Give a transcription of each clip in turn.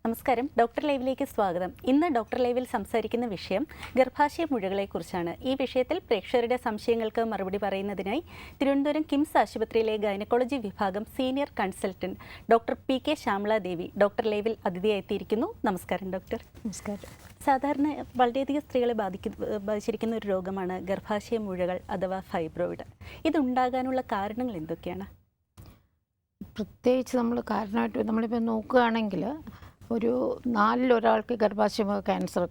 നമസ്കാരം, ഡോക്ടർ ലൈവിലേക്ക് സ്വാഗതം. ഇന്ന് ഡോക്ടർ ലൈവിൽ സംസാരിക്കുന്ന വിഷയം ഗർഭാശയ മുഴകളെക്കുറിച്ചാണ്. ഈ വിഷയത്തിൽ പ്രേക്ഷകരുടെ സംശയങ്ങൾക്ക് മറുപടി പറയുന്നതിനായി തിരുവനന്തപുരം കിംസ് ആശുപത്രിയിലെ ഗൈനക്കോളജി വിഭാഗം senior consultant doctor PK Shyamala Devi doctor ലൈവിൽ അതിഥിയായെത്തിയിരിക്കുന്നു. നമസ്കാരം ഡോക്ടർ. നമസ്കാരം. സാധാരണ വളരെയധികം സ്ത്രീകളെ ബാധിച്ചിരിക്കുന്ന ഒരു രോഗമാണ് ഗർഭാശയ മുഴകൾ അഥവാ ഫൈബ്രോയിഡ്. ഇതുണ്ടാകാനുള്ള കാരണങ്ങൾ എന്തൊക്കെയാണ്? പ്രത്യേകിച്ച് നമ്മൾ കാരണമായിട്ട് നമ്മളിപ്പോൾ നോക്കുകയാണെങ്കിൽ ഒരു 4 ഗർഭാശയ ക്യാൻസർ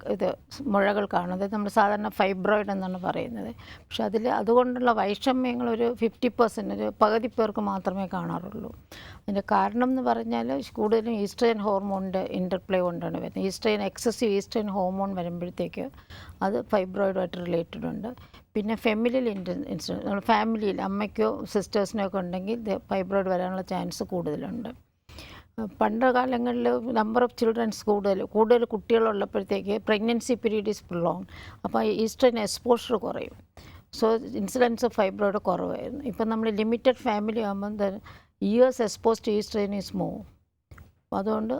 മുഴകൾ കാണുന്നത് നമ്മൾ സാധാരണ ഫൈബ്രോയിഡ് എന്നാണ് പറയുന്നത്. പക്ഷെ അതുകൊണ്ടുള്ള വൈഷമ്യങ്ങൾ ഒരു 50%, ഒരു പകുതി പേർക്ക് മാത്രമേ കാണാറുള്ളൂ. അതിൻ്റെ കാരണം എന്ന് പറഞ്ഞാൽ കൂടുതലും ഈസ്ട്രജൻ ഹോർമോണിൻ്റെ ഇൻ്റർപ്ലേ കൊണ്ടാണ് വരുന്നത്. എക്സസീവ് ഈസ്ട്രജൻ ഹോർമോൺ വരുമ്പോഴത്തേക്ക് അത് ഫൈബ്രോയിഡുമായിട്ട് റിലേറ്റഡ് ഉണ്ട്. പിന്നെ ഫെമിലിയൽ ഇൻസിഡൻസ്, നമ്മൾ ഫാമിലിയിൽ അമ്മയ്ക്കോ സിസ്റ്റേഴ്സിനോ ഒക്കെ ഉണ്ടെങ്കിൽ ഫൈബ്രോയിഡ് വരാനുള്ള ചാൻസ് കൂടുതലുണ്ട്. പണ്ട് കാലങ്ങളിൽ നമ്പർ ഓഫ് ചിൽഡ്രൻസ് കൂടുതൽ കുട്ടികളുള്ളപ്പോഴത്തേക്ക് പ്രഗ്നൻസി പീരീഡ് ഈസ് പ്രിലോങ്. അപ്പോൾ ഈസ്ട്രജൻ എക്സ്പോഷർ കുറയും. സോ ഇൻസിഡൻസ് ഓഫ് ഫൈബ്രോയിഡ് കുറവായിരുന്നു. ഇപ്പം നമ്മൾ ലിമിറ്റഡ് ഫാമിലി ആകുമ്പോൾ years expose to estrogen is more. അതുകൊണ്ട്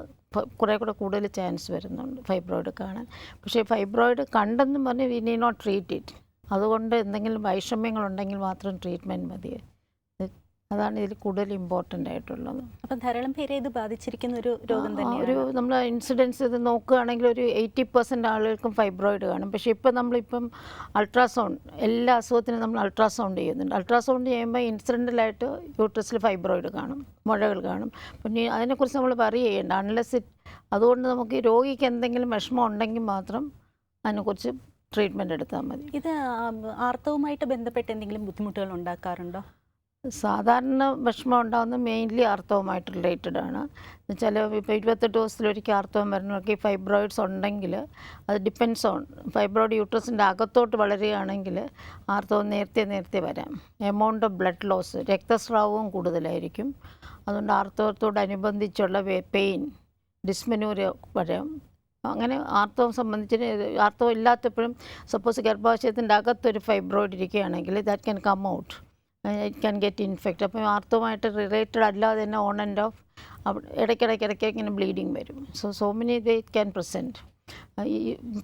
കുറേ കൂടെ കൂടുതൽ ചാൻസ് വരുന്നുണ്ട് ഫൈബ്രോയിഡ് കാണാൻ. പക്ഷേ ഫൈബ്രോയിഡ് കണ്ടെന്നും പറഞ്ഞ് we need not treat it. അതുകൊണ്ട് എന്തെങ്കിലും വൈഷമ്യങ്ങളുണ്ടെങ്കിൽ മാത്രം ട്രീറ്റ്മെൻറ്റ് മതി. അതാണ് ഇതിൽ കൂടുതൽ ഇമ്പോർട്ടൻ്റ് ആയിട്ടുള്ളത്. അപ്പം ധാരാളം പേരെ ഇത് ബാധിച്ചിരിക്കുന്ന ഒരു രോഗം തന്നെയാണ്. നമ്മൾ ഇൻസിഡൻസ് ഇത് നോക്കുകയാണെങ്കിൽ ഒരു 80% ആളുകൾക്കും ഫൈബ്രോയിഡ് കാണും. പക്ഷേ നമ്മളിപ്പം അൾട്രാസൗണ്ട്, എല്ലാ അസുഖത്തിനും നമ്മൾ അൾട്രാസൗണ്ട് ചെയ്യുന്നുണ്ട്. അൾട്രാസൗണ്ട് ചെയ്യുമ്പോൾ ഇൻസിഡൻ്റലായിട്ട് യൂട്രസിൽ ഫൈബ്രോയിഡ് കാണും, മുഴകൾ കാണും. പിന്നെ അതിനെക്കുറിച്ച് നമ്മൾ ചെയ്യേണ്ട അൺലെസ് അതുകൊണ്ട് നമുക്ക് രോഗിക്ക് എന്തെങ്കിലും വിഷമം ഉണ്ടെങ്കിൽ മാത്രം അതിനെക്കുറിച്ച് ട്രീറ്റ്മെൻറ്റ് എടുത്താൽ മതി. ഇത് ആർത്തവുമായിട്ട് ബന്ധപ്പെട്ട് എന്തെങ്കിലും ബുദ്ധിമുട്ടുകൾ ഉണ്ടാക്കാറുണ്ടോ? സാധാരണ വിഷമം ഉണ്ടാകുന്നത് മെയിൻലി ആർത്തവമായിട്ട് റിലേറ്റഡ് ആണ്. എന്നുവെച്ചാൽ ഇപ്പോൾ 28 ദിവസത്തിലൊരിക്കൽ ആർത്തവം വരുന്നവർക്ക് ഈ ഫൈബ്രോയിഡ്സ് ഉണ്ടെങ്കിൽ അത് ഡിപ്പെൻസ് ഓൺ ഫൈബ്രോയിഡ് യൂട്രസിൻ്റെ അകത്തോട്ട് വളരുകയാണെങ്കിൽ ആർത്തവം നേരത്തെ വരാം. എമൗണ്ട് ഓഫ് ബ്ലഡ് ലോസ്, രക്തസ്രാവവും കൂടുതലായിരിക്കും. അതുകൊണ്ട് ആർത്തവത്തോടനുബന്ധിച്ചുള്ള പെയിൻ, ഡിസ്മെനൂരിയ വരാം. അങ്ങനെ ആർത്തവം സംബന്ധിച്ച് ആർത്തവം ഇല്ലാത്തപ്പോഴും സപ്പോസ് ഗർഭാശയത്തിൻ്റെ അകത്തൊരു ഫൈബ്രോയിഡ് ഇരിക്കുകയാണെങ്കിൽ that can come out, it can get infect. അപ്പം ആർത്തവുമായിട്ട് റിലേറ്റഡ് അല്ലാതെ തന്നെ ഓൺ ആൻഡ് ഓഫ് ഇടയ്ക്കിടയ്ക്ക് ഇങ്ങനെ ബ്ലീഡിങ് വരും. So many they can present. ഈ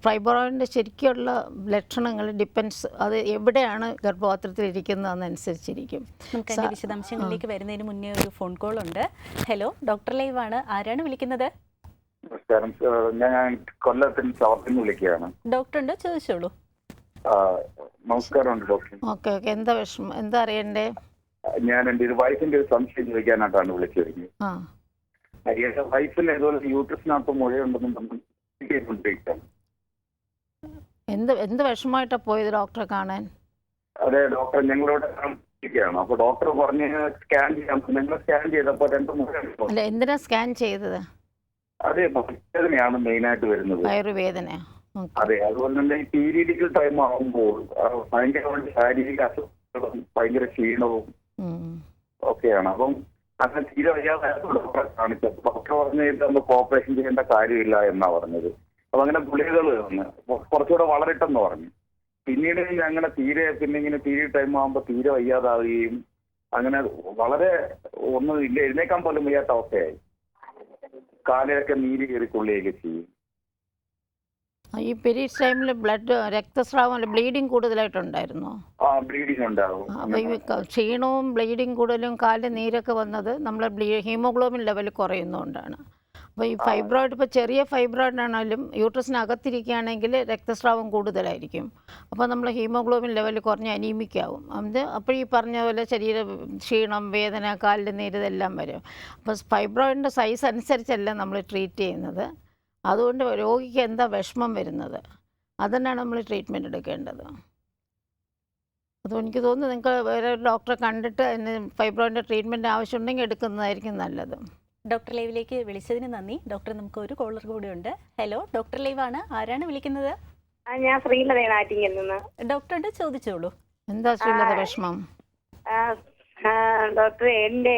ഫൈബ്രോയിഡിൻ്റെ ശരിക്കുള്ള ലക്ഷണങ്ങൾ ഡിപ്പെൻസ്, അത് എവിടെയാണ് ഗർഭപാത്രത്തിൽ ഇരിക്കുന്നതെന്നനുസരിച്ചിരിക്കും. നമുക്ക് അതിൻ്റെ വിശദാംശങ്ങളിലേക്ക് വരുന്നതിന് മുന്നേ ഒരു ഫോൺ കോൾ ഉണ്ട്. ഹലോ, ഡോക്ടർ ലൈവ് ആണ്. ആരാണ് വിളിക്കുന്നത്? നമസ്കാരം, ഞാൻ കൊല്ലത്തിന് ചവർത്തിന് വിളിക്കുകയാണ്. ഡോക്ടർ ഉണ്ടോ? ചോദിച്ചോളൂ. നമസ്കാരം ഡോക്ടർ. ഓക്കെ, എന്താ അറിയണ്ടേ? ഞാൻ എൻ്റെ ഒരു വൈഫിന്റെ ഒരു സംശയം ചോദിക്കാനായിട്ടാണ് വിളിച്ചിരുന്നത്. എന്റെ വൈഫിന് ഏതുപോലെ യൂട്രസിനകത്ത് മുഴയുണ്ടെന്നും പറഞ്ഞിരിക്കുകയാണ്. എന്ത് വിഷമമായിട്ടാണ് പോയത് ഡോക്ടറെ കാണാൻ? അതെ ഡോക്ടർ, ഞങ്ങളോട് ാണ്. അപ്പൊ ഡോക്ടർ പറഞ്ഞ് സ്കാൻ ചെയ്യാം. നിങ്ങൾ സ്കാൻ ചെയ്തപ്പോ 2 മുഴ. അല്ല, എന്തിനാ സ്കാൻ ചെയ്തത്? അതെ, വയറുവേദനയാണ് മെയിനായിട്ട് വരുന്നത്. വയറുവേദന. അതെ, അതുപോലെ തന്നെ ഈ പീരീഡിക്കൽ ടൈം ആകുമ്പോൾ ഭയങ്കരമായിട്ട് ശാരീരിക അസുഖങ്ങളും ഭയങ്കര ക്ഷീണവും ഒക്കെയാണ്. അപ്പം അങ്ങനെ തീരെ വയ്യാതെ ഡോക്ടറെ കാണിച്ചപ്പോൾ ഡോക്ടർ പറഞ്ഞത് നമുക്ക് ഓപ്പറേഷൻ ചെയ്യേണ്ട കാര്യമില്ല എന്നാ പറഞ്ഞത്. അപ്പൊ അങ്ങനെ ഗുളികകൾ തന്ന് കുറച്ചുകൂടെ വളരട്ടെന്ന് പറഞ്ഞു. പിന്നീട് അങ്ങനെ ഇങ്ങനെ പീരീഡ് ടൈം ആകുമ്പോൾ തീരെ വയ്യാതാവുകയും അങ്ങനെ വളരെ എഴുന്നേക്കാൻ പോലും വയ്യാത്ത അവസ്ഥയായി. കാലയൊക്കെ നീര് കയറി കൊള്ളുകയൊക്കെ ചെയ്യും. ഈ പീരീഡ്സ് ടൈമിൽ രക്തസ്രാവം, ബ്ലീഡിങ് കൂടുതലായിട്ടുണ്ടായിരുന്നോ? ബ്ലീഡിങ് ഉണ്ടാവും. അപ്പോൾ ഈ ക്ഷീണവും ബ്ലീഡിങ് കൂടുതലും കാലിൽ നീരൊക്കെ വന്നത് നമ്മൾ ഹീമോഗ്ലോബിൻ ലെവൽ കുറയുന്നതുകൊണ്ടാണ്. അപ്പോൾ ഈ ഫൈബ്രോയിഡ്, ഇപ്പോൾ ചെറിയ ഫൈബ്രോയിഡ് ആണെങ്കിലും യൂട്രസിനകത്തിരിക്കുകയാണെങ്കിൽ രക്തസ്രാവം കൂടുതലായിരിക്കും. അപ്പോൾ നമ്മൾ ഹീമോഗ്ലോബിൻ ലെവൽ കുറഞ്ഞ് അനീമിക്കാവും. അപ്പോൾ ഈ പറഞ്ഞ പോലെ ക്ഷീണം, വേദന, കാലിൽ നീര് ഇതെല്ലാം വരും. അപ്പോൾ ഫൈബ്രോയിഡിൻ്റെ സൈസ് അനുസരിച്ചല്ല നമ്മൾ ട്രീറ്റ് ചെയ്യുന്നത്. അതുകൊണ്ട് രോഗിക്ക് എന്താ വിഷമം വരുന്നത് അതന്നെയാണ് നമ്മൾ ട്രീറ്റ്മെൻറ്റ് എടുക്കേണ്ടത്. അപ്പോൾ എനിക്ക് തോന്നുന്നു നിങ്ങൾക്ക് വേറെ ഒരു ഡോക്ടറെ കണ്ടിട്ട് അതിന് ഫൈബ്രോയിഡിൻ്റെ ട്രീറ്റ്മെൻറ്റ് ആവശ്യമുണ്ടെങ്കിൽ എടുക്കുന്നതായിരിക്കും നല്ലത്. ഡോക്ടർ ലൈവിലേക്ക് വിളിച്ചതിന് നന്ദി. ഡോക്ടർ, നമുക്ക് ഒരു കോളർ കൂടി ഉണ്ട്. ഹലോ, ഡോക്ടർ ലൈവ് ആണ്. ആരാണ് വിളിക്കുന്നത്? ഞാൻ ശ്രീലതയാണ് ആറ്റിങ്ങിൽ നിന്ന്. ഡോക്ടറുണ്ട്, ചോദിച്ചോളൂ. എന്താ ശ്രീലത വിഷമം? ഡോക്ടർ, എൻ്റെ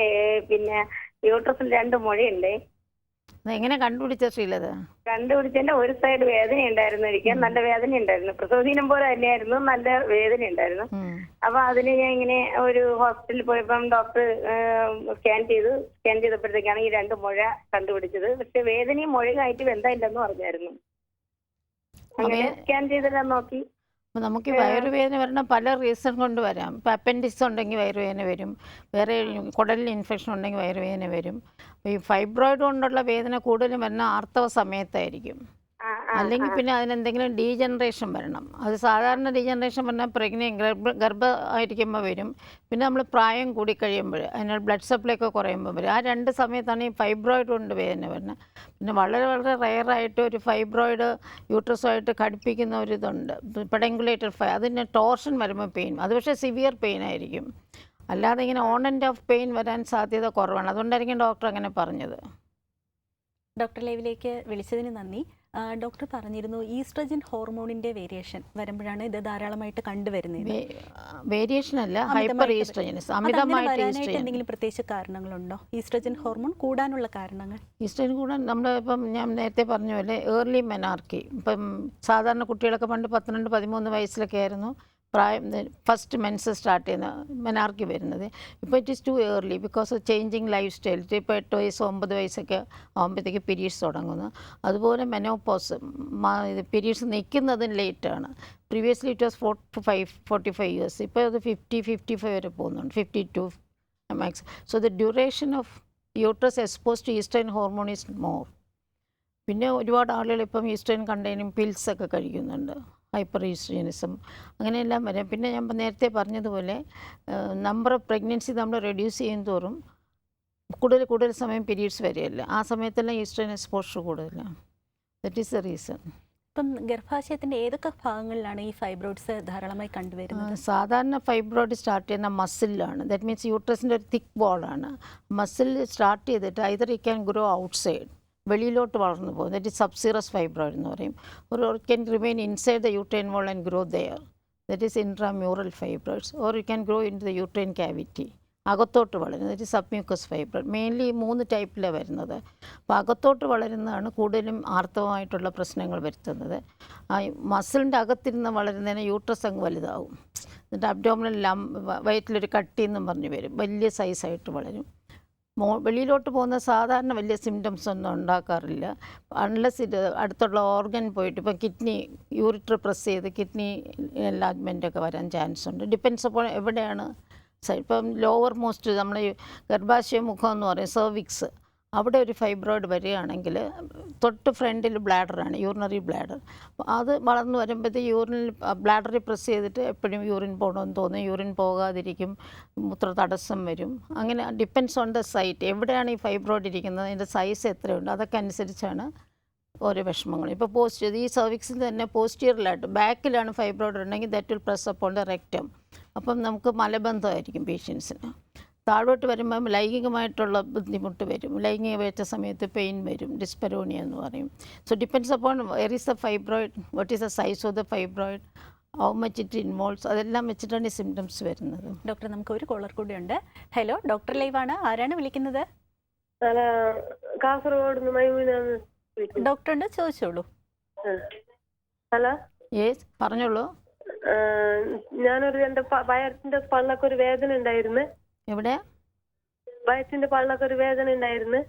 യൂട്രസിൽ 2 മുഴയുണ്ട്. എങ്ങനെ കണ്ടുപിടിച്ച ശ്രീലത? കണ്ടുപിടിച്ചതിന്റെ ഒരു സൈഡ് വേദന ഉണ്ടായിരുന്നു, എനിക്ക് നല്ല വേദന ഉണ്ടായിരുന്നു. പ്രസവദിനം പോലെ തന്നെയായിരുന്നു, നല്ല വേദന ഉണ്ടായിരുന്നു. അപ്പൊ അതിന് ഞാൻ ഇങ്ങനെ ഒരു ഹോസ്പിറ്റലിൽ പോയപ്പം ഡോക്ടർ സ്കാൻ ചെയ്തപ്പോഴത്തേക്കാണ് ഈ 2 മുഴ കണ്ടുപിടിച്ചത്. പക്ഷെ വേദനയും മുഴയായിട്ട് ബന്ധമില്ലെന്ന് പറഞ്ഞായിരുന്നു. അങ്ങനെ സ്കാൻ ചെയ്തെല്ലാം നോക്കി. അപ്പോൾ നമുക്ക് വയറുവേദന വരണം പല റീസൺ കൊണ്ട് വരാം. ഇപ്പോൾ അപ്പൻഡിക്സ് ഉണ്ടെങ്കിൽ വയറുവേദന വരും, വേറെ കുടലിൽ ഇൻഫെക്ഷൻ ഉണ്ടെങ്കിൽ വയറുവേദന വരും. അപ്പോൾ ഈ ഫൈബ്രോയിഡ് കൊണ്ടുള്ള വേദന കൂടുതലും വരുന്ന ആർത്തവ സമയത്തായിരിക്കും. അല്ലെങ്കിൽ പിന്നെ അതിനെന്തെങ്കിലും ഡീജനറേഷൻ വരണം. അത് സാധാരണ ഡീജനറേഷൻ പറഞ്ഞാൽ ഗർഭമായിരിക്കുമ്പോൾ വരും. പിന്നെ നമ്മൾ പ്രായം കൂടി കഴിയുമ്പോൾ അതിനുള്ള ബ്ലഡ് സപ്ലൈ ഒക്കെ കുറയുമ്പോൾ വരും. ആ 2 സമയത്താണ് ഈ ഫൈബ്രോയിഡ് കൊണ്ട് വേദന വരുന്നത്. പിന്നെ വളരെ വളരെ റെയറായിട്ട് ഒരു ഫൈബ്രോയിഡ് യൂട്രസുമായിട്ട് ഘടിപ്പിക്കുന്ന ഒരു ഇതുണ്ട്, പെഡങ്കുലേറ്റഡ് അതിന് ടോർഷൻ വരുമ്പോൾ പെയിൻ, അത് പക്ഷേ സിവിയർ പെയിൻ ആയിരിക്കും. അല്ലാതെ ഇങ്ങനെ ഓൺ ആൻഡ് ഓഫ് പെയിൻ വരാൻ സാധ്യത കുറവാണ്. അതുകൊണ്ടായിരിക്കും ഡോക്ടർ അങ്ങനെ പറഞ്ഞത്. ഡോക്ടർ ലൈവിലേക്ക് വിളിച്ചതിന് നന്ദി. ഡോക്ടർ പറഞ്ഞിരുന്നു ഈസ്ട്രജൻ ഹോർമോണിന്റെ വേരിയേഷൻ വരുമ്പോഴാണ് ഇത് ധാരാളമായിട്ട് കണ്ടുവരുന്നത്. വേരിയേഷൻ അല്ല, ഹൈപ്പർ ഈസ്ട്രജനിസം, അമിതമായിട്ട് എന്തെങ്കിലും പ്രത്യേകിച്ച് കാരണങ്ങളുണ്ടോ ഈസ്ട്രജൻ ഹോർമോൺ കൂടാനുള്ള കാരണങ്ങൾ? ഈസ്ട്രജൻ കൂടാൻ നമ്മൾ ഇപ്പം ഞാൻ നേരത്തെ പറഞ്ഞ പോലെ ഏർലി മെനാർക്കി. ഇപ്പം സാധാരണ കുട്ടികളൊക്കെ പണ്ട് 12-13 വയസ്സിലൊക്കെ ആയിരുന്നു പ്രായം ഫസ്റ്റ് മെൻസ് സ്റ്റാർട്ട് ചെയ്യുന്ന മെനാർക്കി വരുന്നത്. ഇപ്പോൾ it is too early because of changing life style. ഇപ്പോൾ 8 വയസ്സ് 9 വയസ്സൊക്കെ ആകുമ്പോഴത്തേക്ക് പീരീഡ്സ് തുടങ്ങുന്നു. അതുപോലെ മെനോപോസ് പീരീഡ്സ് നിൽക്കുന്നതും ലേറ്റാണ്. പ്രീവിയസ്ലി ഇറ്റ് വാസ് 45 ഇയേഴ്സ്, ഇപ്പോൾ അത് 50-55 വരെ പോകുന്നുണ്ട്, 52 max. So the duration of uterus expose to estrogen hormone is more. പിന്നെ ഒരുപാട് ആളുകൾ ഇപ്പം ഈസ്ട്രജൻ കണ്ടെയ്നിങ് പിൽസൊക്കെ കഴിക്കുന്നുണ്ട്, ഹൈപ്പർ ഈസ്ട്രജനിസം അങ്ങനെയെല്ലാം വരാം. പിന്നെ ഞാൻ നേരത്തെ പറഞ്ഞതുപോലെ നമ്പർ ഓഫ് പ്രഗ്നൻസി നമ്മൾ റെഡ്യൂസ് ചെയ്യും തോറും കൂടുതൽ സമയം പീരീഡ്സ് വരികയല്ല. ആ സമയത്തെല്ലാം ഈസ്ട്രജൻ എക്സ്പോഷർ കൂടുതലാണ്. That is the reason. ഇപ്പം ഗർഭാശയത്തിൻ്റെ ഏതൊക്കെ ഭാഗങ്ങളിലാണ് ഈ ഫൈബ്രോയിഡ്സ് ധാരാളമായി കണ്ടുവരുന്നത്? സാധാരണ ഫൈബ്രോയിഡ് സ്റ്റാർട്ട് ചെയ്യുന്ന മസിലിലാണ്. ദാറ്റ് മീൻസ് യൂട്രസിൻ്റെ ഒരു തിക്ക് ബോളാണ്. മസിൽ സ്റ്റാർട്ട് ചെയ്തിട്ട് either it can grow outside, വെളിയിലോട്ട് വളർന്നു പോകും. ദറ്റ് ഈസ് സബ്സീറസ് ഫൈബ്രോയിഡ് എന്ന് പറയും. ഒരു can remain inside the uterine wall and grow there, that is intramural fibroids. Or you can grow into the uterine cavity, അകത്തോട്ട് വളരുന്നത്. That is submucous fibroid. Mainly 3 ടൈപ്പിലാണ് വരുന്നത്. അപ്പോൾ അകത്തോട്ട് വളരുന്നതാണ് കൂടുതലും ആർത്തവമായിട്ടുള്ള പ്രശ്നങ്ങൾ വരുത്തുന്നത്. മസിലിൻ്റെ അകത്തിരുന്ന് വളരുന്നതിന് യൂട്രസ് അങ്ങ് വലുതാവും. എന്നിട്ട് അബ്ഡോമിനൽ വയറ്റിലൊരു കട്ടി എന്നും പറഞ്ഞു വരും, വലിയ സൈസായിട്ട് വളരും. വെളിയിലോട്ട് പോകുന്ന സാധാരണ വലിയ സിംറ്റംസ് ഒന്നും ഉണ്ടാക്കാറില്ല, അൺലെസ് ഇത് അടുത്തുള്ള ഓർഗൻ പോയിട്ട് ഇപ്പം കിഡ്നി യൂറിറ്റർ പ്രസ് ചെയ്ത് കിഡ്നി എൻലാർജ്മെൻറ്റൊക്കെ വരാൻ ചാൻസ് ഉണ്ട്. ഡിപ്പെൻസ് അപ്പോൾ എവിടെയാണ്. ഇപ്പം ലോവർ മോസ്റ്റ് നമ്മൾ ഗർഭാശയ മുഖം എന്ന് പറയും, സെർവിക്സ്, അവിടെ ഒരു ഫൈബ്രോയിഡ് വരികയാണെങ്കിൽ തൊട്ട് ഫ്രണ്ടിൽ ബ്ലാഡറാണ്, യൂറിനറി ബ്ലാഡർ. അപ്പോൾ അത് വളർന്നു വരുമ്പോഴത്തേക്ക് യൂറിനിൽ ബ്ലാഡറിൽ പ്രസ് ചെയ്തിട്ട് എപ്പോഴും യൂറിൻ പോകണമെന്ന് തോന്നും, യൂറിൻ പോകാതിരിക്കും, മൂത്ര തടസ്സം വരും. അങ്ങനെ ഡിപ്പെൻസ് ഓൺ ദ സൈറ്റ്, എവിടെയാണ് ഈ ഫൈബ്രോയിഡ് ഇരിക്കുന്നത്, അതിൻ്റെ സൈസ് എത്രയുണ്ട്, അതൊക്കെ അനുസരിച്ചാണ് ഓരോ വിഷമങ്ങൾ. ഇപ്പോൾ ഈ സെർവിക്സിൽ തന്നെ പോസ്റ്റീരിയലായിട്ട് ബാക്കിലാണ് ഫൈബ്രോയിഡ് ഉണ്ടെങ്കിൽ that will press upon the rectum. അപ്പം നമുക്ക് മലബന്ധമായിരിക്കും പേഷ്യൻസിന്. താഴോട്ട് വരുമ്പം ലൈംഗികമായിട്ടുള്ള ബുദ്ധിമുട്ട് വരും, ലൈംഗിക വേറ്റ സമയത്ത് പെയിൻ വരും, ഡിസ്പെരോണിയ എന്ന് പറയും. So depends upon were is the fibroid, what is the size of the fibroid, how much it involves, അതെല്ലാം വെച്ചിട്ടാണ് ഈ സിംറ്റംസ് വരുന്നത്. ഡോക്ടർ, നമുക്ക് ഒരു കോളർ കൂടി ഉണ്ട്. ഹലോ, ഡോക്ടർ ലൈവാണ്, ആരാണ് വിളിക്കുന്നത്? കാസർഗോഡ്. ഡോക്ടർ ഉണ്ട്, ചോദിച്ചോളൂ. ഹലോ, യെസ് പറഞ്ഞോളൂ. ഞാനൊരു എൻ്റെ വയറ്റിന്റെ പള്ളക്ക് ഒരു വേദന ഉണ്ടായിരുന്നു. എവിടെ? വയറ്റിന്റെ പള്ളക്ക് ഒരു വേദന ഉണ്ടായിരുന്നു.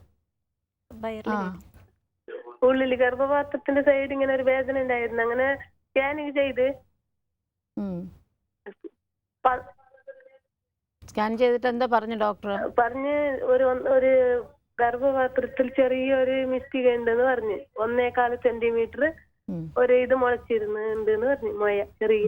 ഉള്ളില് ഗർഭപാത്രത്തിന്റെ സൈഡ് ഇങ്ങനെ ഒരു വേദന ഉണ്ടായിരുന്നു. അങ്ങനെ സ്കാനിങ് ചെയ്ത് സ്കാൻ ചെയ്തിട്ട് എന്താ പറഞ്ഞു ഡോക്ടർ? പറഞ്ഞ് ഒരു ഗർഭപാത്രത്തിൽ ചെറിയൊരു മിസ്റ്റേക്ക് ഉണ്ടെന്ന് പറഞ്ഞ് 1.25 സെന്റിമീറ്റർ ഒരു ഇത് മുളച്ചിരുന്നുണ്ടെന്ന് പറഞ്ഞു, മുഴ ചെറിയ.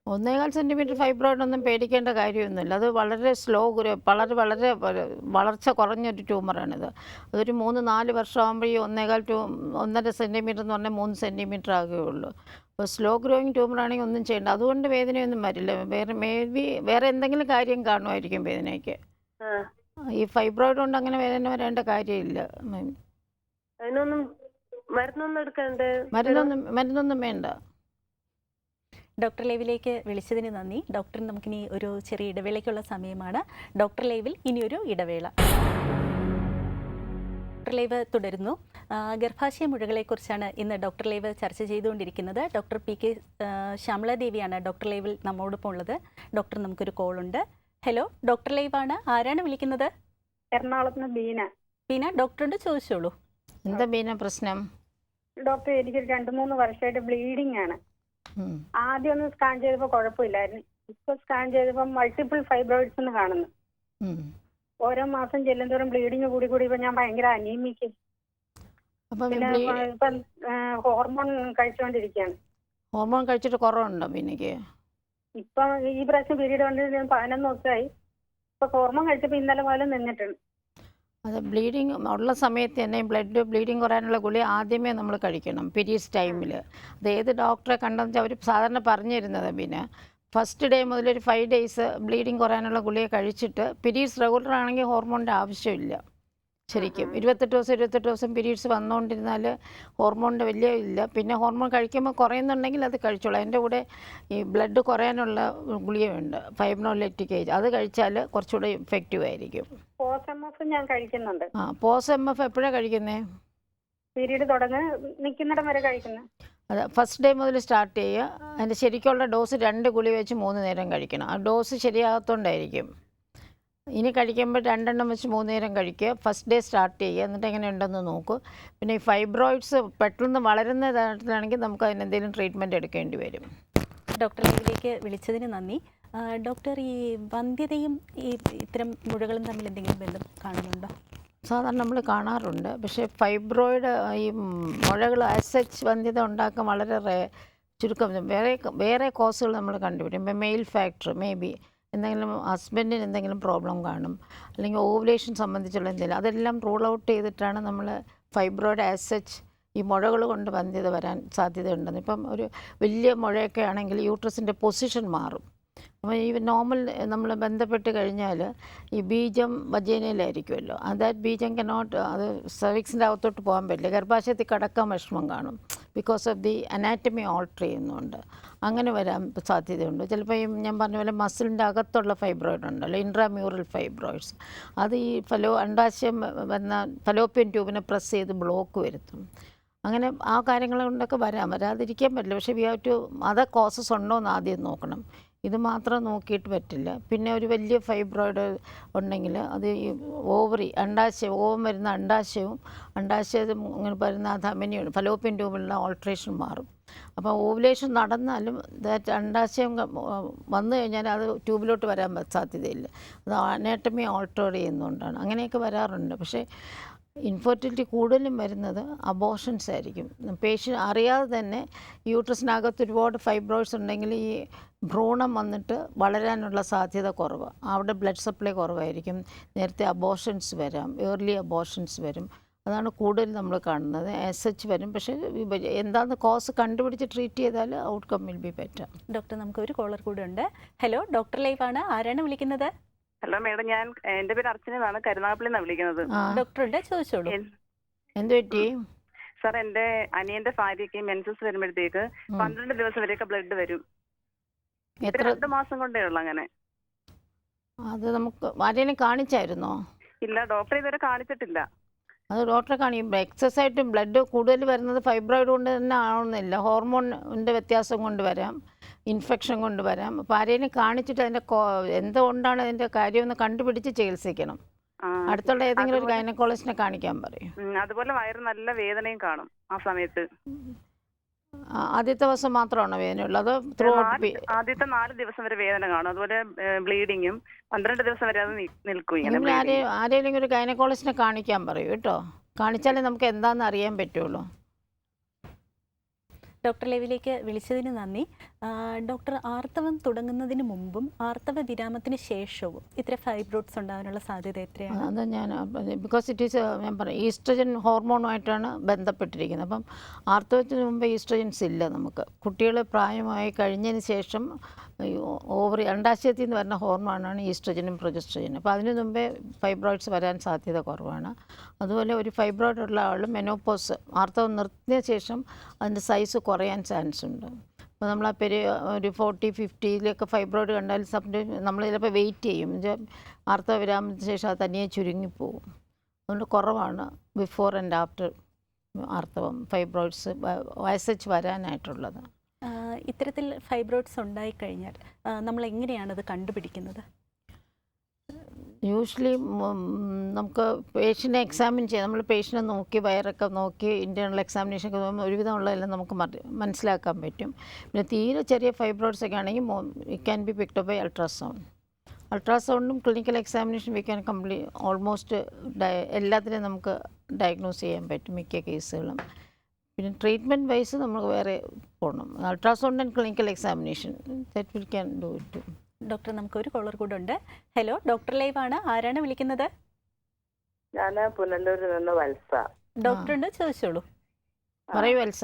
1.25 സെന്റിമീറ്റർ ഫൈബ്രോയിഡ് ഒന്നും പേടിക്കേണ്ട കാര്യമൊന്നുമില്ല. അത് വളരെ സ്ലോ വളരെ വളരെ വളർച്ച കുറഞ്ഞൊരു ട്യൂമറാണിത്. അതൊരു 3-4 വർഷം ആകുമ്പോൾ ഈ 1.5 സെന്റിമീറ്റർ എന്ന് പറഞ്ഞാൽ 3 സെന്റിമീറ്റർ ആകുകയുള്ളൂ. അപ്പോൾ സ്ലോ ഗ്രോയിങ് ട്യൂമറാണെങ്കിൽ ഒന്നും ചെയ്യേണ്ട, അതുകൊണ്ട് വേദനയൊന്നും വരില്ല. വേറെ എന്തെങ്കിലും കാര്യം കാണുമായിരിക്കും വേദനയ്ക്ക്. ഈ ഫൈബ്രോയിഡ് കൊണ്ട് അങ്ങനെ വേദന വരേണ്ട കാര്യമില്ല. അതിനൊന്നും മരുന്നൊന്നും എടുക്കണ്ടേ? മരുന്നൊന്നും വേണ്ട. ഡോക്ടർ ലൈവിലേക്ക് വിളിച്ചതിന് നന്ദി. ഡോക്ടർ, നമുക്കിനി ഒരു ചെറിയ ഇടവേളയ്ക്കുള്ള സമയമാണ്. ഡോക്ടർ ലൈവിൽ ഇനിയൊരു ഇടവേള. ഡോക്ടർ ലൈവ് തുടരുന്നു. ഗർഭാശയ മുഴകളെക്കുറിച്ചാണ് ഇന്ന് ഡോക്ടർ ലൈവ് ചർച്ച ചെയ്തുകൊണ്ടിരിക്കുന്നത്. Doctor P K. ശ്യാമളാദേവിയാണ് ഡോക്ടർ ലൈവിൽ നമ്മോടൊപ്പം ഉള്ളത്. ഡോക്ടർ, നമുക്കൊരു കോളുണ്ട്. ഹലോ, ഡോക്ടർ ലൈവാണ്. ആരാണ് വിളിക്കുന്നത്? എറണാകുളത്ത് നിന്ന് ബീന. ബീന, ഡോക്ടറിനോട് ചോദിച്ചോളൂ. എന്താ ബീന പ്രശ്നം? ഡോക്ടർ, എനിക്ക് 2-3 വർഷമായിട്ട് ബ്ലീഡിംഗ് ആണ്. ആദ്യം ഒന്ന് സ്കാൻ ചെയ്തപ്പോൾ കുഴപ്പമില്ലായിരുന്നു. ഇപ്പൊ സ്കാൻ ചെയ്തപ്പോൾ മൾട്ടിപ്പിൾ ഫൈബ്രോയിഡ്സ് എന്ന് കാണുന്നു. ഓരോ മാസം ചെല്ലുന്തോറും ബ്ലീഡിങ് കൂടി കൂടി ഇപ്പൊ ഞാൻ ഭയങ്കര അനീമിക്ക്. പിന്നെ ഇപ്പം ഹോർമോൺ കഴിച്ചുകൊണ്ടിരിക്കുകയാണ്. ഹോർമോൺ കഴിച്ചിട്ട് കുറവുണ്ടോ ബീനയ്ക്ക്? ഇപ്പൊ ഈ പ്രാവശ്യം പീരീഡ് കൊണ്ട് 11 ദിവസമായി. ഇപ്പൊ ഹോർമോൺ കഴിച്ചപ്പോ ഇന്നലെ പോലെ നിന്നിട്ടുണ്ട്. അത് ബ്ലീഡിങ് ഉള്ള സമയത്ത് തന്നെ ബ്ലീഡിങ് കുറയാനുള്ള ഗുളിക ആദ്യമേ നമ്മൾ കഴിക്കണം പീരീഡ്സ് ടൈമിൽ. അത് ഏത് ഡോക്ടറെ കണ്ടെന്ന് വെച്ചാൽ അവർ സാധാരണ പറഞ്ഞു തരുന്നത് പിന്നെ ഫസ്റ്റ് ഡേ മുതൽ ഒരു 5 days ബ്ലീഡിങ് കുറയാനുള്ള ഗുളിക കഴിച്ചിട്ട് പീരീഡ്സ് റെഗുലർ ആണെങ്കിൽ ഹോർമോണിൻ്റെ ആവശ്യമില്ല. ശരിക്കും 28 ദിവസം പീരീഡ്സ് വന്നുകൊണ്ടിരുന്നാൽ ഹോർമോണിൻ്റെ വലിയ ഇല്ല. പിന്നെ ഹോർമോൺ കഴിക്കുമ്പോൾ കുറയുന്നുണ്ടെങ്കിൽ അത് കഴിച്ചോളൂ. അതിൻ്റെ കൂടെ ഈ ബ്ലഡ് കുറയാനുള്ള ഗുളികയുണ്ട്, ഫൈബ്രോലെക്റ്റിക് ഏജ്, അത് കഴിച്ചാൽ കുറച്ചുകൂടെ ഇഫക്റ്റീവ് ആയിരിക്കും. ഞാൻ കഴിക്കുന്നുണ്ട്. പോസ് എം എഫ് എപ്പോഴാണ് കഴിക്കുന്നത്? പീരീഡ് തുടങ്ങി നിൽക്കുന്നിടം വരെ കഴിക്കുന്നത്. അത് ഫസ്റ്റ് ഡേ മുതൽ സ്റ്റാർട്ട് ചെയ്യുക. അതിൻ്റെ ശരിക്കുള്ള ഡോസ് 2 ഗുളിക വെച്ച് 3 നേരം കഴിക്കണം. ആ ഡോസ് ശരിയാകത്തോണ്ടായിരിക്കും. ഇനി കഴിക്കുമ്പോൾ 2 എണ്ണം വെച്ച് 3 നേരം കഴിക്കുക. ഫസ്റ്റ് ഡേ സ്റ്റാർട്ട് ചെയ്യുക, എന്നിട്ട് എങ്ങനെ ഉണ്ടെന്ന് നോക്കൂ. പിന്നെ ഈ ഫൈബ്രോയിഡ്സ് പെട്ടെന്ന് വളരുന്ന തരത്തിലാണെങ്കിൽ നമുക്ക് അതിനെന്തെങ്കിലും ട്രീറ്റ്മെൻറ്റ് എടുക്കേണ്ടി വരും. ഡോക്ടർ ലൈവിലേക്ക് വിളിച്ചതിന് നന്ദി. ഡോക്ടർ, ഈ വന്ധ്യതയും ഈ ഇത്തരം മുഴകളും തമ്മിൽ എന്തെങ്കിലും ബന്ധം കാണുന്നുണ്ടോ? സാധാരണ നമ്മൾ കാണാറുണ്ട്. പക്ഷേ ഫൈബ്രോയിഡ് ഈ മുഴകൾ ആസച്ച് വന്ധ്യത ഉണ്ടാക്കാൻ വളരെ ചുരുക്കം. വേറെ കോസുകൾ നമ്മൾ കണ്ടുപിടിക്കും. ഇപ്പോൾ മെയിൽ ഫാക്ടർ, മേ ബി എന്തെങ്കിലും ഹസ്ബൻഡിന് എന്തെങ്കിലും പ്രോബ്ലം കാണും, അല്ലെങ്കിൽ ഓവുലേഷൻ സംബന്ധിച്ചുള്ള എന്തെങ്കിലും, അതെല്ലാം റൂൾ ഔട്ട് ചെയ്തിട്ടാണ് നമ്മൾ ഫൈബ്രോയിഡ് ആസച്ച് ഈ മുഴകൾ കൊണ്ട് വന്ധ്യത വരാൻ സാധ്യതയുണ്ടെന്ന്. ഇപ്പം ഒരു വലിയ മുഴയൊക്കെ ആണെങ്കിൽ യൂട്രസിൻ്റെ പൊസിഷൻ മാറും. അപ്പോൾ ഈ നോർമൽ നമ്മൾ ബന്ധപ്പെട്ട് കഴിഞ്ഞാൽ ഈ ബീജം വജൈനയിലായിരിക്കുമല്ലോ, ദാറ്റ് ബീജം കനോട്ട്, അത് സെർവിക്സിൻ്റെ അകത്തോട്ട് പോകാൻ പറ്റില്ല. ഗർഭാശയത്തിൽ കടക്കാൻ വിഷമം കാണും, because of the anatomy alter ചെയ്യുന്നുണ്ട്. അങ്ങനെ വരാൻ സാധ്യതയുണ്ട്. ചിലപ്പോൾ ഈ ഞാൻ പറഞ്ഞ പോലെ മസിലിൻ്റെ അകത്തുള്ള ഫൈബ്രോയിഡ് ഉണ്ടല്ലോ, ഇൻട്രാമ്യൂറൽ ഫൈബ്രോയിഡ്സ്, അത് ഈ അണ്ടാശയം വന്ന ഫലോപ്പിയൻ ട്യൂബിനെ പ്രസ് ചെയ്ത് ബ്ലോക്ക് വരുത്തും. അങ്ങനെ ആ കാര്യങ്ങൾ കൊണ്ടൊക്കെ വരാതിരിക്കാൻ പറ്റില്ല. പക്ഷേ we have to other causes ഉണ്ടോ എന്ന് ആദ്യം നോക്കണം. ഇത് മാത്രം നോക്കിയിട്ട് പറ്റില്ല. പിന്നെ ഒരു വലിയ ഫൈബ്രോയിഡ് ഉണ്ടെങ്കിൽ അത് ഈ ഓവറി ഓവം വരുന്ന അണ്ടാശയവും ഇങ്ങനെ വരുന്ന ധമനിയുണ്ട്, ഫലോപ്പിയൻ ട്യൂബിലുള്ള ഓൾട്രേഷൻ മാറും. അപ്പോൾ ഓവുലേഷൻ നടന്നാലും ദാറ്റ് അണ്ടാശയം വന്നു കഴിഞ്ഞാൽ അത് ട്യൂബിലോട്ട് വരാൻ സാധ്യതയില്ല. അത് അനാട്ടമി ഓൾട്ടർ ചെയ്യുന്നതുകൊണ്ടാണ്. അങ്ങനെയൊക്കെ വരാറുണ്ട്. പക്ഷേ ഇൻഫെർട്ടിലിറ്റി കൂടുതലും വരുന്നത് അബോർഷൻസ് ആയിരിക്കും. പേഷ്യൻ്റ് അറിയാതെ തന്നെ യൂട്രസിനകത്ത് ഒരുപാട് ഫൈബ്രോയിഡ്സ് ഉണ്ടെങ്കിൽ ഈ ഭ്രൂണം വന്നിട്ട് വളരാനുള്ള സാധ്യത കുറവ്, അവിടെ ബ്ലഡ് സപ്ലൈ കുറവായിരിക്കും. നേരത്തെ അബോർഷൻസ് വരാം, ഏർലി അബോർഷൻസ് വരും. അതാണ് കൂടുതൽ നമ്മൾ കാണുന്നത്. എസ് വരും. പക്ഷേ എന്താണെന്ന് കോസ് കണ്ടുപിടിച്ച് ട്രീറ്റ് ചെയ്താൽ outcome will be better. Doctor, നമുക്കൊരു കോളർ കൂടെ ഉണ്ട്. ഹലോ, ഡോക്ടർ ലൈവാണ്. ആരാണ് വിളിക്കുന്നത്? ഹലോ മാഡം, എന്റെ പേര് അർച്ചന എന്നാണ്, കരുനാഗപ്പള്ളിന്നാണ് വിളിക്കുന്നത്. ഡോക്ടറുണ്ട്, ചോദിച്ചോളൂ. എന്ത് പറ്റി? സാർ, എന്റെ അനിയന്റെ ഭാര്യയ്ക്ക് മെൻസസ് വരുമ്പോഴത്തേക്ക് 12 ദിവസം വരെയൊക്കെ ബ്ലഡ് വരും. 2 മാസം കൊണ്ടേ ഉള്ളു അങ്ങനെ. അത് നമുക്ക് ആരെയും കാണിച്ചായിരുന്നോ? ഇല്ല, ഡോക്ടറെ ഇതുവരെ കാണിച്ചിട്ടില്ല. അത് ഡോക്ടറെ കാണിക്കുമ്പോൾ എക്സസ് ആയിട്ട് ബ്ലഡ് കൂടുതൽ വരുന്നത് ഫൈബ്രോയിഡ് കൊണ്ട് തന്നെ ആവുന്നില്ല, ഹോർമോണിൻ്റെ വ്യത്യാസം കൊണ്ട് വരാം, ഇൻഫെക്ഷൻ കൊണ്ട് വരാം. അപ്പോൾ ആരെയും കാണിച്ചിട്ട് അതിൻ്റെ എന്തുകൊണ്ടാണ് അതിൻ്റെ കാര്യമെന്ന് കണ്ടുപിടിച്ച് ചികിത്സിക്കണം. അടുത്തുള്ള ഏതെങ്കിലും ഒരു ഗൈനക്കോളജിസ്റ്റിനെ കാണിക്കാൻ പറയും. അതുപോലെ വയറ് നല്ല വേദനയും കാണും ആ സമയത്ത്. ആദ്യത്തെ ദിവസം മാത്രമാണോ വേദനയുള്ളത്? ആദ്യത്തെ 4 ദിവസം വരെ വേദന കാണും. അതുപോലെ ബ്ലീഡിങ്ങും 12 ദിവസം വരെ അത് നിൽക്കും. ആരെങ്കിലും ഒരു ഗൈനക്കോളജിസ്റ്റിനെ കാണിക്കാൻ പറയൂ കേട്ടോ. കാണിച്ചാലേ നമുക്ക് എന്താണെന്ന് അറിയാൻ പറ്റുള്ളൂ. ഡോക്ടർ ലൈവിലേക്ക് വിളിച്ചതിന് നന്ദി. ഡോക്ടർ, ആർത്തവം തുടങ്ങുന്നതിന് മുമ്പും ആർത്തവ വിരാമത്തിന് ശേഷവും ഇത്ര ഫൈബ്രോയിഡ്സ് ഉണ്ടാകാനുള്ള സാധ്യത എത്രയാണ്? അത് ബിക്കോസ് ഇറ്റ് ഈസ് ഞാൻ പറയാം ഈസ്ട്രജൻ ഹോർമോണുമായിട്ടാണ് ബന്ധപ്പെട്ടിരിക്കുന്നത്. അപ്പം ആർത്തവത്തിന് മുമ്പ് ഈസ്ട്രജൻസ് ഇല്ല നമുക്ക്. കുട്ടികൾ പ്രായമായി കഴിഞ്ഞതിന് ശേഷം ഓവറി അണ്ടാശയത്തിൽ നിന്ന് വരുന്ന ഹോർമോണാണ് ഈസ്ട്രജനും പ്രൊജസ്ട്രജനും. അപ്പോൾ അതിന് മുമ്പേ ഫൈബ്രോയിഡ്സ് വരാൻ സാധ്യത കുറവാണ്. അതുപോലെ ഒരു ഫൈബ്രോയിഡ് ഉള്ള ആൾ മെനോപോസ് ആർത്തവം നിർത്തിയ ശേഷം അതിൻ്റെ സൈസ് കുറയാൻ ചാൻസ് ഉണ്ട്. അപ്പോൾ നമ്മൾ ഒരു 40-50 ഫൈബ്രോയിഡ് കണ്ടാൽ നമ്മൾ ചിലപ്പോൾ വെയിറ്റ് ചെയ്യും. ആർത്തവ വിരാമത്തിന് ശേഷം അത് തനിയെ ചുരുങ്ങിപ്പോവും. അതുകൊണ്ട് കുറവാണ് ബിഫോർ ആൻഡ് ആഫ്റ്റർ ആർത്തവം ഫൈബ്രോയിഡ്സ് വയസ്സച്ച് വരാനായിട്ടുള്ളത്. ഇത്തരത്തിൽ ഫൈബ്രോയിഡ്സ് ഉണ്ടായിക്കഴിഞ്ഞാൽ നമ്മൾ എങ്ങനെയാണത് കണ്ടുപിടിക്കുന്നത്? യൂഷ്വലി നമുക്ക് പേഷ്യൻറ്റിനെ എക്സാമിൻ ചെയ്യാം. നമ്മൾ പേഷ്യൻറ്റിനെ നോക്കി വയറൊക്കെ നോക്കി ഇൻറ്റേർണൽ എക്സാമിനേഷൻ ഒക്കെ ഒരുവിധമുള്ളതെല്ലാം നമുക്ക് മനസ്സിലാക്കാൻ പറ്റും. പിന്നെ തീരെ ചെറിയ ഫൈബ്രോയിഡ്സ് ഒക്കെ ആണെങ്കിൽ it can be picked up by ultrasound. അൾട്രാസൗണ്ടും clinical examination we can almost എല്ലാത്തിനും നമുക്ക് ഡയഗ്നോസ് ചെയ്യാൻ പറ്റും മിക്ക കേസുകളും. പിന്നെ ട്രീറ്റ്മെൻറ്റ് വൈസ് നമ്മൾ വേറെ പോകണം. Ultrasound and clinical examination that will can do it. Doctor, നമുക്കൊരു കോളർ കൂടെ ഉണ്ട്. ഹലോ, ഡോക്ടർ ലൈവ് ആണ്. ആരാണ് വിളിക്കുന്നത്? ഞാൻ പുനലൂരിൽ നിന്ന് വത്സ. ഡോക്ടറുണ്ട്, ചോദിച്ചോളൂ. പറയൂ വത്സ.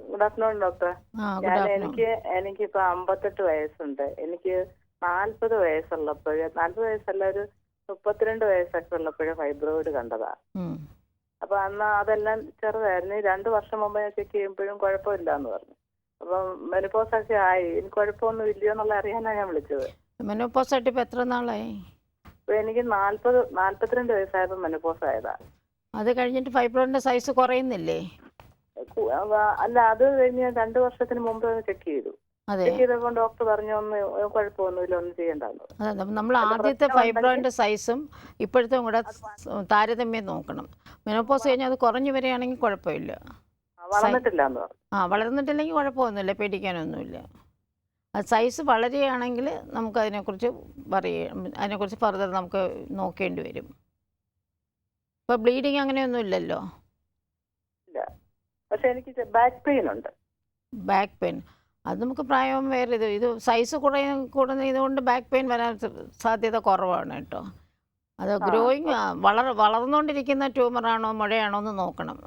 Good afternoon doctor. എനിക്കിപ്പോ 58 വയസ്സുണ്ട്. എനിക്ക് 40 വയസ്സുള്ളപ്പോഴ് 40 വയസ്സല്ല ഒരു 32 വയസ്സൊക്കെ ഉള്ളപ്പോഴേ ഫൈബ്രോയിഡ് കണ്ടതാ. അപ്പൊ അന്ന് അതെല്ലാം ചെറുതായിരുന്നു. 2 വർഷം മുമ്പ് ചെക്ക് ചെയ്യുമ്പോഴും കുഴപ്പമില്ല എന്ന് പറഞ്ഞു. അപ്പം മെനോപോസ് ഒക്കെ ആയി. എനിക്ക് കുഴപ്പമൊന്നും ഇല്ലയോ എന്നുള്ള അറിയാനാണ് ഞാൻ വിളിച്ചത്. മെനോപോസ് ആയിട്ട് ഇപ്പൊ എത്ര നാളായി? അപ്പൊ എനിക്ക് 42 വയസ്സായപ്പോ മെനോപോസ് ആയതാ. അത് കഴിഞ്ഞിട്ട് ഫൈബ്രോയിഡിന്റെ സൈസ് കുറയുന്നില്ലേ? അല്ല, അത് കഴിഞ്ഞ് 2 വർഷത്തിന് മുമ്പ് ചെക്ക് ചെയ്തു. ചെക്ക് ചെയ്തപ്പോൾ ഡോക്ടർ പറഞ്ഞു ഒന്ന് കുഴപ്പമൊന്നുമില്ല, ഒന്നും ചെയ്യണ്ടെന്ന്. അതെ, നമ്മൾ ആദ്യത്തെ ഫൈബ്രോയിഡിന്റെ സൈസും ഇപ്പോഴത്തെ കൂടെ താരതമ്യം നോക്കണം. മെനോപോസ് കഴിഞ്ഞാൽ അത് കുറഞ്ഞു വരികയാണെങ്കിൽ കുഴപ്പമില്ല. വളർന്നിട്ടില്ല എന്ന് പറഞ്ഞു. വളർന്നിട്ടില്ലെങ്കിൽ കുഴപ്പമൊന്നുമില്ല, പേടിക്കാനൊന്നുമില്ല. അത് സൈസ് വളരുകയാണെങ്കിൽ നമുക്കതിനെക്കുറിച്ച് അതിനെക്കുറിച്ച് ഫർദർ നമുക്ക് നോക്കേണ്ടി വരും. ഇപ്പോൾ ബ്ലീഡിങ് അങ്ങനെയൊന്നും ഇല്ലല്ലോ? ഇല്ല, പക്ഷെ എനിക്ക് ബാക്ക് പെയിൻ ഉണ്ട്. ബാക്ക് പെയിൻ അത് നമുക്ക് പ്രായം വേറെ. ഇത് സൈസ് കൂടുന്ന ഇതുകൊണ്ട് ബാക്ക് പെയിൻ വരാൻ സാധ്യത കുറവാണ് കേട്ടോ. അത് ഗ്രോയിങ് വളർന്നുകൊണ്ടിരിക്കുന്ന ട്യൂമറാണോ മുഴയാണോ എന്ന് നോക്കണം.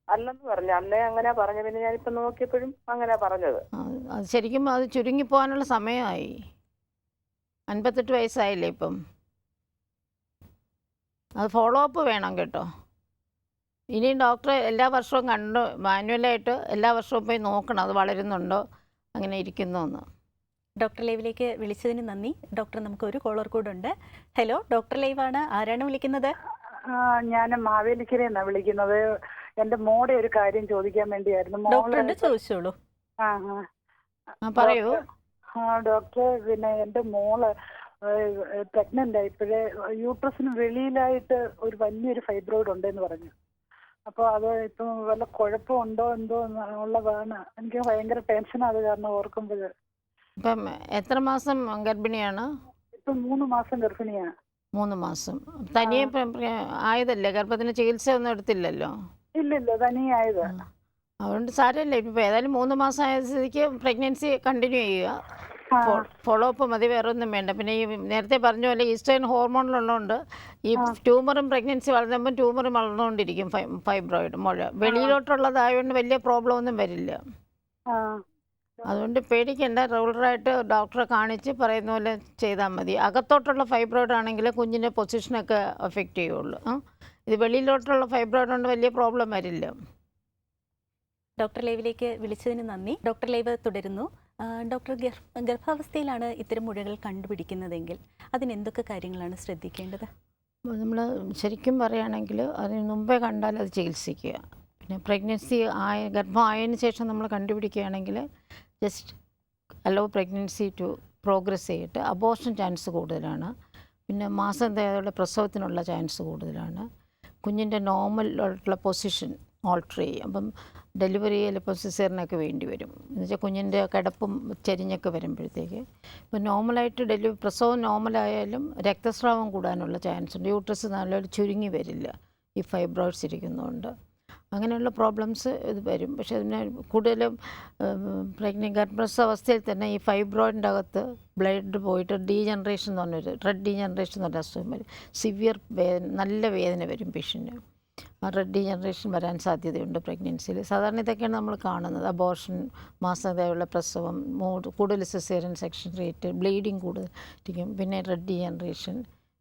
അല്ലെന്ന് പറഞ്ഞു, അന്നേ അങ്ങനെ പറഞ്ഞു. പിന്നെ ഞാനിപ്പോൾ നോക്കിയപ്പോഴും അങ്ങനെ പറഞ്ഞത്. അത് ശരിക്കും അത് ചുരുങ്ങിപ്പോകാനുള്ള സമയമായി. 58 വയസ്സായില്ലേ ഇപ്പം. അത് ഫോളോ അപ്പ് വേണം കേട്ടോ. ഇനിയും ഡോക്ടറെ എല്ലാ വർഷവും കണ്ടു മാനുവലായിട്ട് എല്ലാ വർഷവും പോയി നോക്കണം അത് വളരുന്നുണ്ടോ അങ്ങനെ ഇരിക്കുന്നോന്ന്. ഡോക്ടർ ലൈവിലേക്ക് വിളിച്ചതിന് നന്ദി. ഡോക്ടർ, നമുക്ക് ഒരു കോളർ കൂടെ ഉണ്ട്. ഹലോ, ഡോക്ടർ ലൈവ് ആണ്. ആരാണ് വിളിക്കുന്നത്? ഞാൻ മാവേലിക്കരയെന്നാണ് വിളിക്കുന്നത്. എന്റെ മോടെ ഒരു കാര്യം ചോദിക്കാൻ വേണ്ടിയായിരുന്നു. ഡോക്ടറുണ്ട്, ചോദിച്ചോളൂ. പറയൂ. ഡോക്ടർ, പിന്നെ എന്റെ മോള് പ്രഗ്നന്റ് ആയിപ്പോഴേ യൂട്രസിന് വെളിയിലായിട്ട് ഒരു വലിയൊരു ഫൈബ്രോയിഡ് ഉണ്ടെന്ന് പറഞ്ഞു. അപ്പോൾ അത് ഇപ്പം വല്ല കുഴപ്പമുണ്ടോ എന്തോ ഉള്ളതാണ്. എനിക്ക് ഭയങ്കര ടെൻഷൻ അത് കാരണം ഓർക്കുമ്പോൾ. ഇപ്പം എത്ര മാസം ഗർഭിണിയാണ്? ഇപ്പം 3 മാസം ഗർഭിണിയാണ്. 3 മാസം തനിയെ ആയതല്ലേ? ഗർഭത്തിന് ചികിത്സ ഒന്നും എടുത്തില്ലല്ലോ? ഇല്ലില്ല, തനിയെ ആയത്. അതുകൊണ്ട് സാരമില്ല. ഇപ്പം ഏതായാലും 3 മാസം ആയ സ്ഥിതിക്ക് പ്രഗ്നൻസി കണ്ടിന്യൂ ചെയ്യുക. ഫോളോ അപ്പ് മതി, വേറെ ഒന്നും വേണ്ട. പിന്നെ ഈ നേരത്തെ പറഞ്ഞ പോലെ ഈസ്ട്രജൻ ഹോർമോണിലുള്ളതുകൊണ്ട് ഈ ട്യൂമറും പ്രഗ്നൻസി വളർന്നുമ്പോൾ ട്യൂമറും വളർന്നുകൊണ്ടിരിക്കും. ഫൈബ്രോയിഡ് മുഴ വെളിയിലോട്ടുള്ളതായതുകൊണ്ട് വലിയ പ്രോബ്ലം ഒന്നും വരില്ല. അതുകൊണ്ട് പേടിക്കേണ്ട. റെഗുലറായിട്ട് ഡോക്ടറെ കാണിച്ച് പറയുന്ന പോലെ ചെയ്താൽ മതി. അകത്തോട്ടുള്ള ഫൈബ്രോയിഡ് ആണെങ്കിൽ കുഞ്ഞിൻ്റെ പൊസിഷനൊക്കെ എഫക്റ്റ് ചെയ്യുള്ളൂ. ഇത് വെളിയിലോട്ടുള്ള ഫൈബ്രോയിഡ് കൊണ്ട് വലിയ പ്രോബ്ലം വരില്ല. ഡോക്ടർ ലൈവിലേക്ക് വിളിച്ചതിന് നന്ദി. ഡോക്ടർ ലൈവ് തുടരുന്നു. ഡോക്ടർ, ഗർഭാവസ്ഥയിലാണ് ഇത്തരം മുഴകൾ കണ്ടുപിടിക്കുന്നതെങ്കിൽ അതിന് എന്തൊക്കെ കാര്യങ്ങളാണ് ശ്രദ്ധിക്കേണ്ടത്? നമ്മൾ ശരിക്കും പറയുകയാണെങ്കിൽ അതിന് മുമ്പേ കണ്ടാൽ അത് ചികിത്സിക്കുക. പിന്നെ പ്രഗ്നൻസി ഗർഭം ആയതിനു ശേഷം നമ്മൾ കണ്ടുപിടിക്കുകയാണെങ്കിൽ just allow pregnancy to progress ചെയ്തിട്ട് അബോർഷൻ ചാൻസ് കൂടുതലാണ്. പിന്നെ മാസം തികയാതെ പ്രസവത്തിനുള്ള ചാൻസ് കൂടുതലാണ്. കുഞ്ഞിൻ്റെ നോർമലായിട്ടുള്ള പൊസിഷൻ ഓൾട്ടർ ചെയ്യും. അപ്പം ഡെലിവറി ചിലപ്പോൾ സിസേറിനൊക്കെ വേണ്ടി വരും. എന്നുവെച്ചാൽ കുഞ്ഞിൻ്റെ കിടപ്പും ചരിഞ്ഞൊക്കെ വരുമ്പോഴത്തേക്ക്. ഇപ്പോൾ നോർമലായിട്ട് പ്രസവം നോർമലായാലും രക്തസ്രാവം കൂടാനുള്ള ചാൻസ് ഉണ്ട്. യൂട്രസ് നല്ലൊരു ചുരുങ്ങി വരില്ല ഈ ഫൈബ്രോയിഡ്സ് ഇരിക്കുന്നതുകൊണ്ട്. അങ്ങനെയുള്ള പ്രോബ്ലംസ് ഇത് വരും. പക്ഷേ അതിന് കൂടുതലും ഗർഭസ്ഥാവസ്ഥയിൽ തന്നെ ഈ ഫൈബ്രോയിഡിൻ്റെ അകത്ത് ബ്ലഡ് പോയിട്ട് ഡീജനറേഷൻ എന്ന് പറഞ്ഞൊരു റെഡ് ഡീജനറേഷൻ എന്ന് പറഞ്ഞ അസുഖം വരും. സിവിയർ നല്ല വേദന വരും പേഷ്യൻ്റ്. ആ റെഡ് ഡീജനറേഷൻ വരാൻ സാധ്യതയുണ്ട് പ്രഗ്നൻസിയിൽ. സാധാരണ ഇതൊക്കെയാണ് നമ്മൾ കാണുന്നത്. അബോർഷൻ, മാസത്തിലുള്ള പ്രസവം, കൂടുതൽ സിസേറിയൻ സെക്ഷൻ റേറ്റ്, ബ്ലീഡിങ് കൂടുതലിരിക്കും, പിന്നെ റെഡ് ഡീജനറേഷൻ.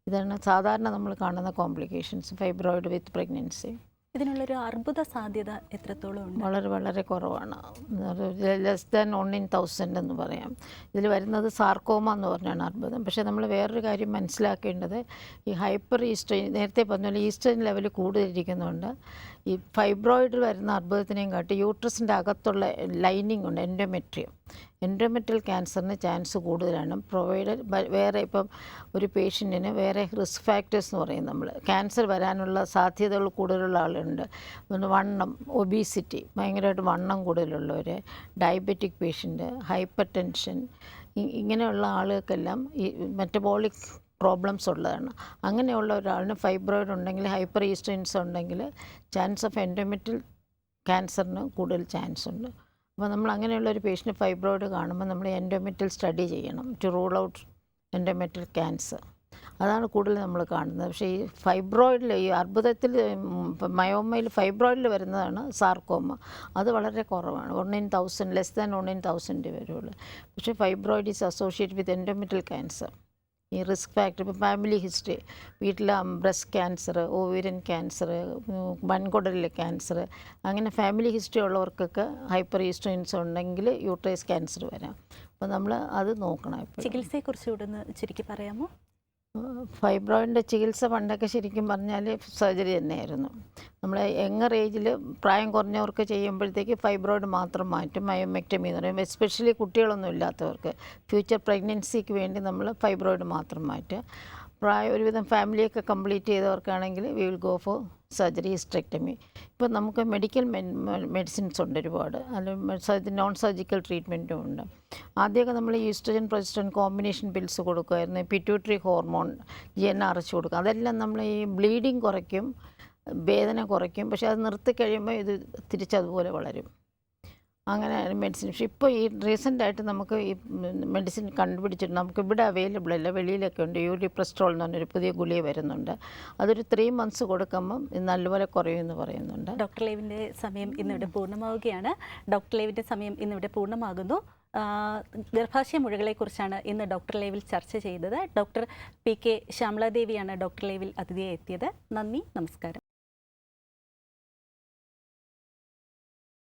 ഇതാണ് സാധാരണ നമ്മൾ കാണുന്ന കോംപ്ലിക്കേഷൻസ് ഫൈബ്രോയിഡ് വിത്ത് പ്രഗ്നൻസി. ഇതിനുള്ളൊരു അർബുദ സാധ്യത എത്രത്തോളം ഉണ്ട്? വളരെ വളരെ കുറവാണ്. ലെസ് ദാൻ 1 in 1000 എന്ന് പറയാം. ഇതിൽ വരുന്നത് സാർക്കോമ എന്ന് പറഞ്ഞാണ് അർബുദം. പക്ഷേ നമ്മൾ വേറൊരു കാര്യം മനസ്സിലാക്കേണ്ടത്, ഈ ഹൈപ്പർ ഈസ്ട്രജൻ, നേരത്തെ പറഞ്ഞ പോലെ ഈസ്ട്രജൻ ലെവൽ കൂടുതലിരിക്കുന്നുണ്ട്. ഈ ഫൈബ്രോയിഡ് വരുന്ന അർബുദത്തിനെയും കാട്ടി യൂട്രസിൻ്റെ അകത്തുള്ള ലൈനിങ് ഉണ്ട്, എൻഡോമെട്രിയൽ ക്യാൻസറിന് ചാൻസ് കൂടുതലാണ്. പ്രൊവൈഡഡ് വേറെ ഇപ്പം ഒരു പേഷ്യൻറ്റിന് വേറെ റിസ്ക് ഫാക്ടേഴ്സ് എന്ന് പറയും നമ്മൾ, ക്യാൻസർ വരാനുള്ള സാധ്യതകൾ കൂടുതലുള്ള ആളുണ്ട്. വണ്ണം, ഒബീസിറ്റി, ഭയങ്കരമായിട്ട് വണ്ണം കൂടുതലുള്ളവർ, ഡയബറ്റിക് പേഷ്യൻ്റ്, ഹൈപ്പർ ടെൻഷൻ, ഇങ്ങനെയുള്ള ആളുകൾക്കെല്ലാം ഈ മെറ്റബോളിക് പ്രോബ്ലംസ് ഉള്ളതാണ്. അങ്ങനെയുള്ള ഒരാളിന് ഫൈബ്രോയിഡ് ഉണ്ടെങ്കിൽ, ഹൈപ്പർ ഈസ്ട്രജൻസ് ഉണ്ടെങ്കിൽ ചാൻസ് ഓഫ് എൻഡോമെട്രിയൽ ക്യാൻസറിന് കൂടുതൽ ചാൻസ് ഉണ്ട്. അപ്പോൾ നമ്മൾ അങ്ങനെയുള്ള ഒരു പേഷ്യൻ്റ് ഫൈബ്രോയിഡ് കാണുമ്പോൾ നമ്മൾ എൻഡോമെട്രിയൽ സ്റ്റഡി ചെയ്യണം to rule out endometrial cancer. അതാണ് കൂടുതൽ നമ്മൾ കാണുന്നത്. പക്ഷേ ഈ ഫൈബ്രോയിഡിൽ, ഈ അർബുദത്തിൽ, മയോമയിൽ ഫൈബ്രോയിഡിൽ വരുന്നതാണ് സാർക്കോമ. അത് വളരെ കുറവാണ്, 1 in 1000, ലെസ് ദാൻ 1 in 1000 വരുള്ളൂ. പക്ഷേ fibroid is associate with endometrial cancer. ഈ റിസ്ക് ഫാക്ടർ, ഇപ്പോൾ ഫാമിലി ഹിസ്റ്ററി, വീട്ടിൽ ബ്രസ്റ്റ് ക്യാൻസർ, ഓവേറിയൻ ക്യാൻസർ, വൻകുടലിലെ ക്യാൻസർ, അങ്ങനെ ഫാമിലി ഹിസ്റ്ററി ഉള്ളവർക്കൊക്കെ ഹൈപ്പർ ഈസ്ട്രജൻസ് ഉണ്ടെങ്കിൽ യൂട്രസ് ക്യാൻസർ വരാം. അപ്പോൾ നമ്മൾ അത് നോക്കണം. ചികിത്സയെക്കുറിച്ച് ഇവിടെ ഒന്ന് ചുരുക്കി പറയാമോ? ഫൈബ്രോയിഡിൻ്റെ ചികിത്സ പണ്ടൊക്കെ ശരിക്കും പറഞ്ഞാൽ സർജറി തന്നെയായിരുന്നു. നമ്മൾ യങ്ങർ ഏജിൽ, പ്രായം കുറഞ്ഞവർക്ക് ചെയ്യുമ്പോഴത്തേക്ക് ഫൈബ്രോയിഡ് മാത്രം മാറ്റും, മയോമെക്ടമി എന്ന് പറയും. എസ്പെഷ്യലി കുട്ടികളൊന്നും ഇല്ലാത്തവർക്ക് ഫ്യൂച്ചർ പ്രഗ്നൻസിക്ക് വേണ്ടി നമ്മൾ ഫൈബ്രോയിഡ് മാത്രം മാറ്റുക. ഒരുവിധം ഫാമിലിയൊക്കെ കംപ്ലീറ്റ് ചെയ്തവർക്കാണെങ്കിൽ we will go for surgery, hysterectomy. ഇപ്പോൾ നമുക്ക് മെഡിക്കൽ മെഡിസിൻസ് ഉണ്ട് ഒരുപാട്, അല്ലെങ്കിൽ നോൺ സർജിക്കൽ ട്രീറ്റ്മെൻറ്റും ഉണ്ട്. ആദ്യമൊക്കെ നമ്മൾ ഈസ്ട്രജൻ പ്രൊജസ്റ്ററോൺ കോമ്പിനേഷൻ പിൽസ് കൊടുക്കുമായിരുന്നു, പിറ്റ്യൂട്ടറി ഹോർമോൺ GnRH കൊടുക്കും. അതെല്ലാം നമ്മൾ ഈ ബ്ലീഡിങ് കുറയ്ക്കും, വേദന കുറയ്ക്കും. പക്ഷേ അത് നിർത്തിക്കഴിയുമ്പോൾ ഇത് തിരിച്ചതുപോലെ വളരും. അങ്ങനെ മെഡിസിൻ. പക്ഷേ ഇപ്പോൾ ഈ റീസെൻ്റായിട്ട് നമുക്ക് ഈ മെഡിസിൻ കണ്ടുപിടിച്ചിട്ട് നമുക്ക് ഇവിടെ അവൈലബിൾ അല്ല, വെളിയിലൊക്കെ ഉണ്ട്. യൂരിപ്രസ്ട്രോൾ എന്ന് പറഞ്ഞൊരു പുതിയ ഗുളിക വരുന്നുണ്ട്. അതൊരു 3 months കൊടുക്കുമ്പം നല്ലപോലെ കുറയുമെന്ന് പറയുന്നുണ്ട്. ഡോക്ടർ ലൈവിൻ്റെ സമയം ഇന്നിവിടെ പൂർണ്ണമാവുകയാണ്. ഡോക്ടർ ലൈവിൻ്റെ സമയം ഇന്നിവിടെ പൂർണ്ണമാകുന്നു. ഗർഭാശയ മുഴകളെക്കുറിച്ചാണ് ഇന്ന് ഡോക്ടർ ലൈവിൽ ചർച്ച ചെയ്തത്. ഡോക്ടർ PK ശ്യാമളാദേവിയാണ് ഡോക്ടർ ലൈവിൽ അതിഥിയായി എത്തിയത്. നന്ദി, നമസ്കാരം.